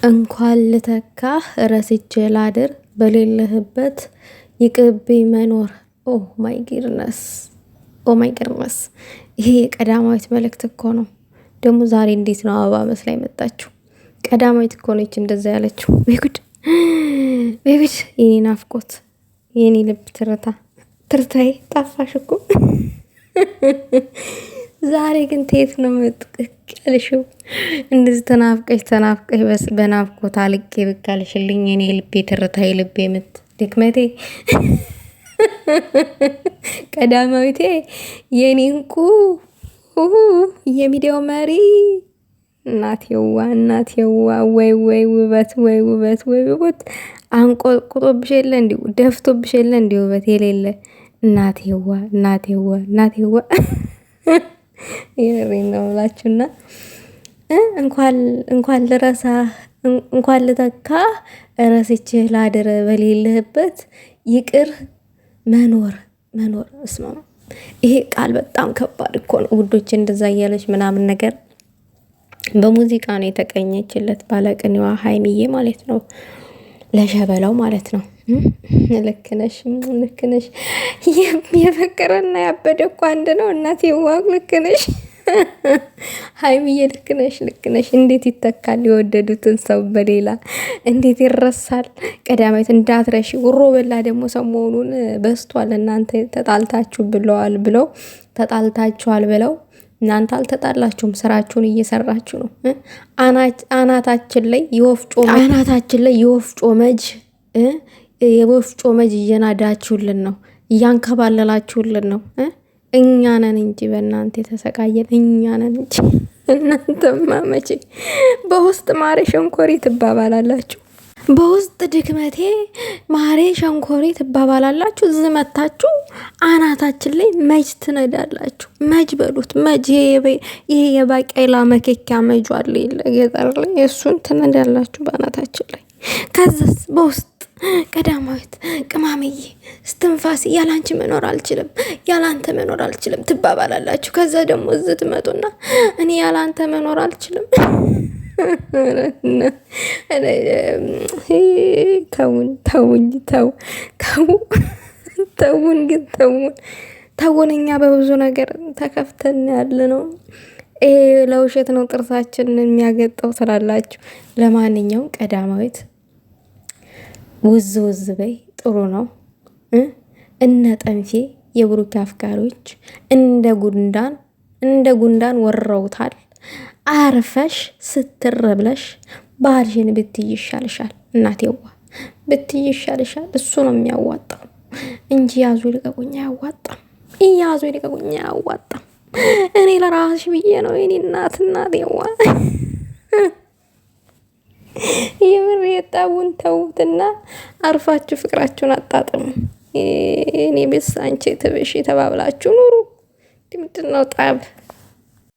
እንኳን ልተካህ ረስቼ ላድር በሌለህበት ይቅርብኝ መኖር። ኦ ማይ ጊርነስ ኦ ማይ ጊርነስ። ይሄ የቀዳማዊት መልእክት እኮ ነው። ደግሞ ዛሬ እንዴት ነው አበባ መስላ የመጣችው? ቀዳማዊት እኮ ነች እንደዛ ያለችው። ቤጉድ ቤጉድ። የኔ ናፍቆት የኔ ልብ ትርታዬ ጠፋሽ እኮ። ዛሬ ግን ትየት ነው የምትቀልሽው? እንደዚህ ተናፍቀሽ በናፍቆት አልቄ ብቃልሽልኝ የኔ ልቤ ትርታዬ ልቤ ምት ድክመቴ ቀዳማዊቴ የኔ እንቁ የሚዲያው መሪ እናቴዋ ወይ ውበት ወይ ውበት ወይ ውበት አንቆጥቁጦብሽ የለ እንዲሁ ደፍቶብሽ የለ እንዲሁ ውበት የሌለ እናቴዋ ይሄን ነው ብላችሁና እንኳን ልረሳ እንኳን ልተካ ረስቼ ላድር በሌለህበት ይቅር መኖር እስማ። ይሄ ቃል በጣም ከባድ እኮ ነው ውዶች። እንደዛ እያለች ምናምን ነገር በሙዚቃ ነው የተቀኘችለት ባለቅኔዋ ሀይሚዬ ማለት ነው፣ ለሸበላው ማለት ነው። ልክ ነሽ የፈቀረና ያበደ እኮ አንድ ነው እናቴ ዋግ። ልክ ነሽ ሀይሚዬ፣ ልክ ነሽ። እንዴት ይተካል የወደዱትን ሰው በሌላ እንዴት ይረሳል? ቀዳማዊት እንዳትረሺ። ውሮ በላ ደግሞ ሰሞኑን በስቷል። እናንተ ተጣልታችኋል ብለው እናንተ አልተጣላችሁም፣ ስራችሁን እየሰራችሁ ነው። አናታችን ላይ የወፍጮ መጅ እየናዳችሁልን ነው፣ እያንከባለላችሁልን ነው። እኛ ነን እንጂ በእናንተ የተሰቃየን እኛ ነን እንጂ። እናንተማ መቼ በውስጥ ማሬ ሸንኮሬ ትባባላላችሁ፣ በውስጥ ድክመቴ ማሬ ሸንኮሬ ትባባላላችሁ። ዝመታችሁ አናታችን ላይ መጅ ትነዳላችሁ። መጅ በሉት መጅ። ይሄ የባቄላ መኬኪያ መጁ አለ የለ ገጠር ላይ፣ እሱን ትነዳላችሁ በአናታችን ላይ። ከዛስ በውስጥ ቀዳማዊት ቅማምዬ ስትንፋስ ያላንቺ መኖር አልችልም፣ ያላንተ መኖር አልችልም ትባባላላችሁ። ከዛ ደግሞ እዚህ ትመጡና እኔ ያላንተ መኖር አልችልም። ተውን። እኛ በብዙ ነገር ተከፍተን ያለ ነው። ይሄ ለውሸት ነው ጥርሳችንን የሚያገጠው ስላላችሁ። ለማንኛውም ቀዳማዊት ውዝ በይ፣ ጥሩ ነው። እነ ጠንፌ የብሩክ አፍቃሪዎች እንደ ጉንዳን ወረውታል። አርፈሽ ስትረብለሽ ባህልሽን ብትይ ይሻልሻል እናቴዋ፣ ብትይ ይሻልሻል። እሱ ነው የሚያዋጣው እንጂ ያዙ ይልቀቁኝ አያዋጣም። እኔ ለራስሽ ብዬ ነው የኔ እናቴዋ። የምር የጣቡን ተውትና አርፋችሁ ፍቅራችሁን አጣጥሙ። እኔ ቤስ አንቺ ትብሽ ተባብላችሁ ኑሩ። ምንድነው ጣብ?